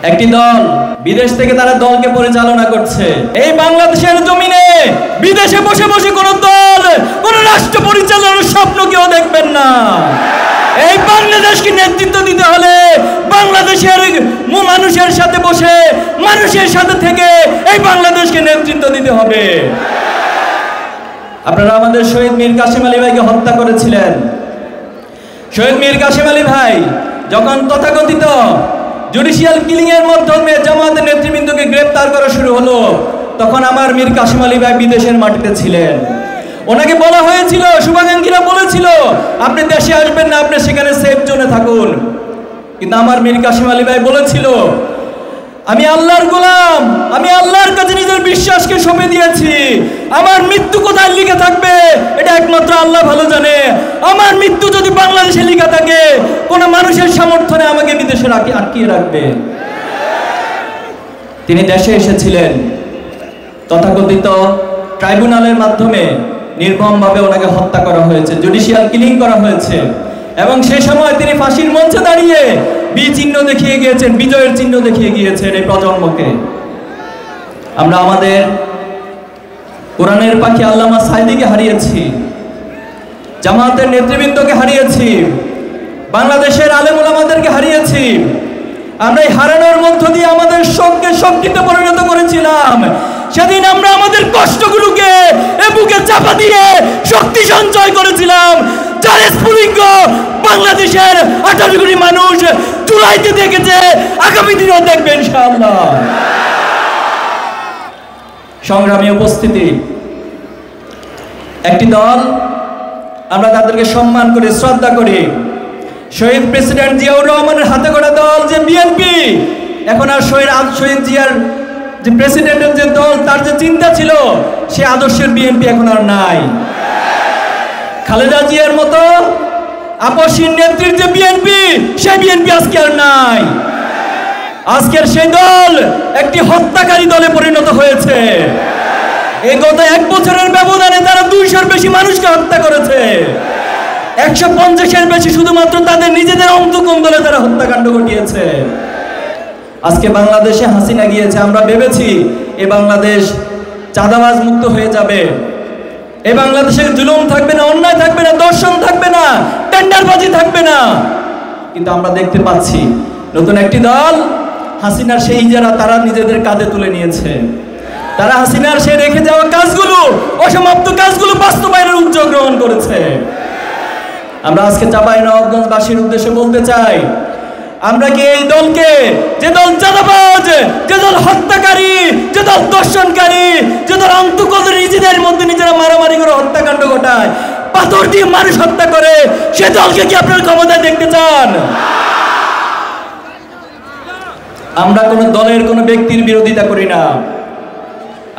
একটি দল বিদেশ থেকে তারা দলকে পরিচালনা করছে। এই বাংলাদেশের জমিনে বিদেশে বসে বসে কোন দল, কোন রাষ্ট্র পরিচালনার স্বপ্ন কেউ দেখবেন না। এই বাংলাদেশকে নেতৃত্ব দিতে হলে বাংলাদেশের মানুষের সাথে বসে, মানুষের সাথে থেকে এই বাংলাদেশকে নেতৃত্ব দিতে হবে। আপনারা আমাদের শহীদ মীর কাসেম আলী ভাইকে হত্যা করেছিলেন। শহীদ মীর কাসেম আলী ভাই যখন তথাকথিত জুডিশিয়াল কিলিং এর মাধ্যমে জামায়াতের নেতৃবৃন্দকে গ্রেফতার করা শুরু হলো, তখন আমার মীর কাসেম আলী ভাই বিদেশের মাটিতে ছিলেন। ওনাকে বলা হয়েছিল, শুভাকাঙ্ক্ষীরা বলেছিল আপনি দেশে আসবেন না, আপনি সেখানে সেফ জোনে থাকুন। কিন্তু আমার মীর কাসেম আলী ভাই বলেছিল আমি আল্লাহর গোলাম, আমি আল্লাহর কাছে নিজের বিশ্বাসকে সঁপে দিয়েছি। আমার মৃত্যু কোথায় লিখে থাকবে এটা একমাত্র আল্লাহ ভালো জানে। আমার মৃত্যু যদি বাংলাদেশে লিখা থাকে, কোন মানুষের সমর্থনে আমাকে বিদেশে আটকিয়ে রাখবে। তিনি দেশে এসেছিলেন, তথাকথিত ট্রাইব্যুনালের মাধ্যমে নির্মমভাবে ওনাকে হত্যা করা হয়েছে, জুডিশিয়াল কিলিং করা হয়েছে। এবং সেই সময় তিনি ফাঁসির মঞ্চে দাঁড়িয়ে চিহ্ন দেখিয়ে গিয়েছেন, বিজয়ের চিহ্ন দেখিয়ে গিয়েছেন এই প্রজন্মকে। আমরা আমাদের কোরআনের পাখি আল্লামা সাইদিকে হারিয়েছি, জামায়াতের নেতৃবৃন্দকে হারিয়েছি, বাংলাদেশের আলেম ওলামাদেরকে হারিয়েছি। আমরা এই হারানোর মধ্য দিয়ে আমাদের শোককে শক্তিতে পরিণত করেছিলাম। সেদিন আমরা আমাদের কষ্টগুলোকে বুকে চাপা দিয়ে শক্তি সঞ্চয় করেছিলাম, যার স্ফুলিঙ্গ বাংলাদেশের 18 কোটি মানুষ জুলাইতে দেখেছে, আগামী দিনেও দেখবে ইনশাআল্লাহ। সংগ্রামী উপস্থিতি, একটি দল, আমরা তাদেরকে সম্মান করি, শ্রদ্ধা করি। শহীদ প্রেসিডেন্ট জিয়াউর রহমানের হাতে গড়া দল যে বিএনপি, এখন আর শহীদ জিয়ার যে প্রেসিডেন্টের যে দল, তার যে চিন্তা ছিল, সে আদর্শের বিএনপি এখন আর নাই। খালেদা জিয়ার মতো আপসীর নেত্রীর যে বিএনপি, সেই বিএনপি আজকে আর নাই। আজকের সেই দল একটি হত্যাকারী দলে পরিণত হয়েছে। এই গত 1 বছরের ব্যবধানে তারা 200-র বেশি মানুষকে হত্যা করেছে। 150-এর বেশি শুধুমাত্র তাদের নিজেদের অন্তকোণ দলে তারা হত্যাকাণ্ড ঘটিয়েছে। আজকে বাংলাদেশে হাসিনা গিয়েছে, আমরা ভেবেছি এই বাংলাদেশ চাঁদাবাজ মুক্ত হয়ে যাবে, এই বাংলাদেশের জুলুম থাকবে না, অন্যায় থাকবে না, দর্শন থাকবে না, টেন্ডারবাজি থাকবে না। কিন্তু আমরা দেখতে পাচ্ছি নতুন একটি দল, হাসিনার সেই ইজারা তারা নিজেদের কাঁধে তুলে নিয়েছে। তারা হাসিনার সেই রেখে যাওয়া কাজগুলো, অসমাপ্ত কাজগুলো বাস্তবায়নের উদ্যোগ গ্রহণ করেছে। আমরা আজকে চাঁপাইনবাবগঞ্জবাসীর উদ্দেশ্যে বলতে চাই, আমরা কি এই দলকে, যে দল চাঁদাবাজ, যে দল হত্যাকারী, যে দল দর্শনকারী, যে দল অন্তঃকলহে নিজেদের মধ্যে নিজেরা মারামারি করে হত্যাকাণ্ড ঘটায়, পাথর দিয়ে মানুষ হত্যা করে, সে দলকে কি আপনার ক্ষমতায় দেখতে চান? আমরা কোন দলের কোন ব্যক্তির বিরোধিতা করি না,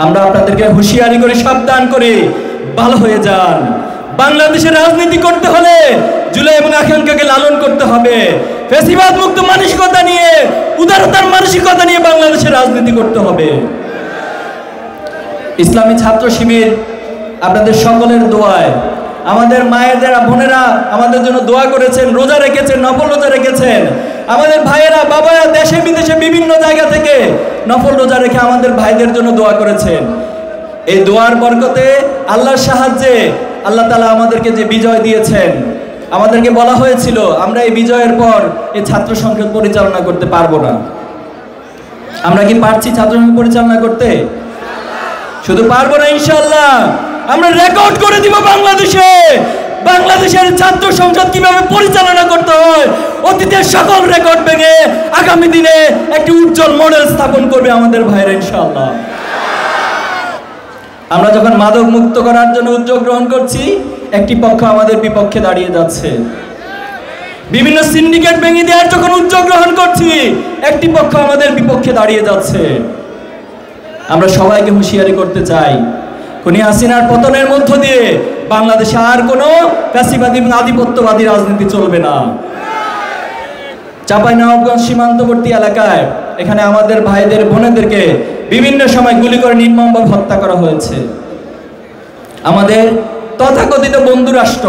আমরা আপনাদেরকে হুঁশিয়ারি করে সাবধান করি, ভালো হয়ে যান। বাংলাদেশের রাজনীতি করতে হলে জুলাই এবং আকাঙ্ক্ষাকে লালন করতে হবে। ফ্যাসিবাদ মুক্ত মানসিকতা নিয়ে, উদারতার মানসিকতা নিয়ে বাংলাদেশের রাজনীতি করতে হবে। ইসলামী ছাত্র শিবির আপনাদের সকলের দোয়ায়, আমাদের মায়েরা বোনেরা আমাদের জন্য দোয়া করেছেন, রোজা রেখেছেন, নফল রোজা রেখেছেন। আমাদের ভাইয়েরা বাবারা দেশে বিদেশে বিভিন্ন জায়গা থেকে নফল রোজা রেখে আমাদের ভাইদের জন্য দোয়া করেছেন। এই দোয়ার বরকতে, আল্লাহর সাহায্যে আল্লাহ তাআলা আমাদেরকে যে বিজয় দিয়েছেন, আমাদেরকে বলা হয়েছিল আমরা এই বিজয়ের পর এই ছাত্র সংসদ পরিচালনা করতে পারবো না। আমরা কি পারছি ছাত্র সংসদ পরিচালনা করতে? শুধু পারবো না, ইনশাআল্লাহ আমরা রেকর্ড করে দিব বাংলাদেশে, বাংলাদেশের ছাত্র সংসদ কিভাবে পরিচালনা করতে হয়। অতীতের সকল রেকর্ড ভেঙে আগামী দিনে একটি উজ্জ্বল মডেল স্থাপন করবে আমাদের ভাইরা ইনশাআল্লাহ। আমরা যখন মাদক মুক্ত করার জন্য উদ্যোগ গ্রহণ করছি, একটি পক্ষ আমাদের বিপক্ষে দাঁড়িয়ে যাচ্ছে। বিভিন্ন সিন্ডিকেট ভেঙে দেওয়ার যখন উদ্যোগ গ্রহণ করছি, একটি পক্ষ আমাদের বিপক্ষে দাঁড়িয়ে যাচ্ছে। আমরা সবাইকে হুঁশিয়ারি করতে চাই, খুনি হাসিনার পতনের মধ্য দিয়ে বাংলাদেশে আর কোনো ফ্যাসিবাদী এবং আধিপত্যবাদী রাজনীতি চলবে না। চাঁপাইনবাবগঞ্জ সীমান্তবর্তী এলাকায় এখানে আমাদের ভাইদের বোনেদেরকে বিভিন্ন সময় গুলি করে নির্মমভাবে হত্যা করা হয়েছে। আমাদের তথাকথিত বন্ধু রাষ্ট্র,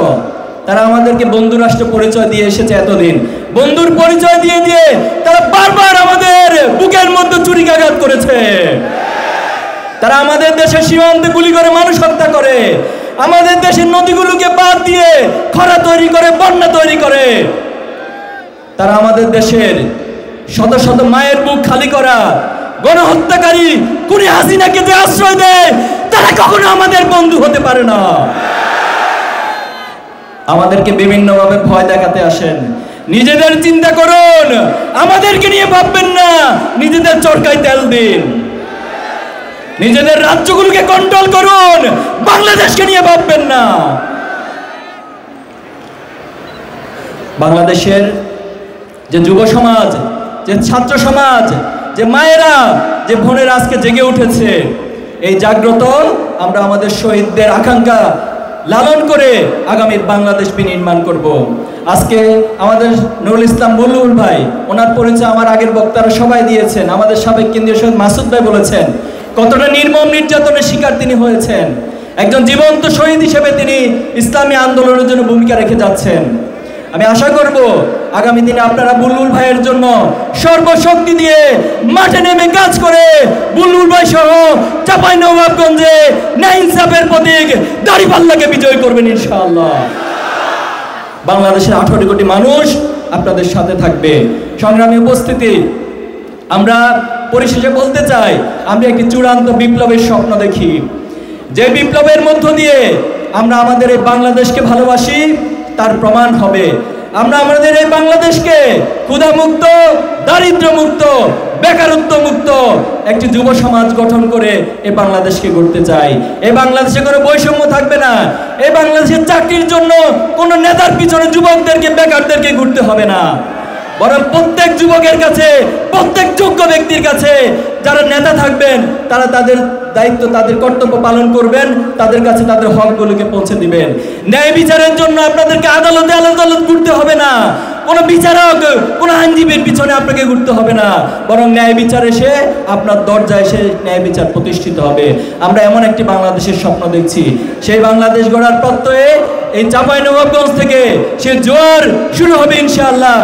তারা আমাদেরকে বন্ধু রাষ্ট্র পরিচয় দিয়ে এসেছে এতদিন। বন্ধুর পরিচয় দিয়ে দিয়ে তারা বারবার আমাদের বুকে তারা আমাদের দেশের সীমান্তে গুলি করে মানুষ হত্যা করে, আমাদের দেশের নদীগুলোকে বাদ দিয়ে খরা তৈরি করে, বন্যা তৈরি করে। তারা আমাদের দেশের শত শত মায়ের বুক খালি করা গণহত্যাকারী খুনি হাসিনাকে যে আশ্রয় দেয়, তারা কখনো আমাদের বন্ধু হতে পারে না। আমাদেরকে বিভিন্নভাবে ভয় দেখাতে আসেন। নিজেদের চিন্তা করুন, আমাদেরকে নিয়ে ভাববেন না। নিজেদের চরকায় তেল দিন, নিজেদের রাজ্যগুলোকে কন্ট্রোল করুন, বাংলাদেশকে নিয়ে ভাববেন না। বাংলাদেশের যে যুব সমাজ, যে ছাত্র সমাজ, যে মায়েরা, যে বোনেরা আজকে জেগে উঠেছে, এই জাগ্রত আমরা আমাদের শহীদদের আকাঙ্ক্ষা লালন করে আগামী বাংলাদেশ বিনির্মাণ করব। আজকে আমাদের নুরুল ইসলাম বুলবুল ভাই, ওনার পরিচয় আমার আগের বক্তারা সবাই দিয়েছেন। আমাদের সাবেক কেন্দ্রীয় শহীদ মাসুদ ভাই বলেছেন কতটা নির্মম নির্যাতনের শিকার তিনি হয়েছেন। একজন জীবন্ত শহীদ হিসেবে তিনি ইসলামী আন্দোলনের জন্য ভূমিকা রেখে যাচ্ছেন। আমি আশা করব আগামী দিনে আপনারা বুলবুল ভাইয়ের জন্য সর্বশক্তি দিয়ে মাঠে নেমে কাজ করে বুলবুল ভাই সহ চাঁপাইনবাবগঞ্জে ন্যায় ইনসাফের প্রতীক দাঁড়িপাল্লাকে বিজয় করবেন ইনশাআল্লাহ। বাংলাদেশের 18 কোটি মানুষ আপনাদের সাথে থাকবে। সংগ্রামী উপস্থিতি, আমরা পরিশেষে বলতে চাই, আমরা একটি চূড়ান্ত বিপ্লবের স্বপ্ন দেখি, যে বিপ্লবের মধ্য দিয়ে আমরা আমাদের এই বাংলাদেশকে ভালোবাসি তার প্রমাণ হবে। আমরা আমাদের এই বাংলাদেশকে ক্ষুধামুক্ত, দারিদ্র্যমুক্ত, বেকারত্ব মুক্ত একটি যুব সমাজ গঠন করে এই বাংলাদেশকে গড়তে চাই। এই বাংলাদেশে কোনো বৈষম্য থাকবে না। এই বাংলাদেশের চাকরির জন্য কোনো নেতার পিছনে যুবকদেরকে, বেকারদেরকে ঘুরতে হবে না, বরং প্রত্যেক যুবকের কাছে, প্রত্যেক যোগ্য ব্যক্তির কাছে যারা নেতা থাকবেন, তারা তাদের দায়িত্ব, তাদের কর্তব্য পালন করবেন, তাদের কাছে তাদের হকগুলোকে পৌঁছে দিবেন। ন্যায় বিচারের জন্য আপনাদেরকে আদালতে আদালত ঘুরতে হবে না, কোনো বিচারক, কোনো আইনজীবীর পিছনে আপনাকে ঘুরতে হবে না, বরং ন্যায় বিচার এসে আপনার দরজায় এসে ন্যায় বিচার প্রতিষ্ঠিত হবে। আমরা এমন একটি বাংলাদেশের স্বপ্ন দেখছি। সেই বাংলাদেশ গড়ার প্রত্যয়ে এই চাঁপাইনবাবগঞ্জ থেকে সে জোয়ার শুরু হবে ইনশাআল্লাহ।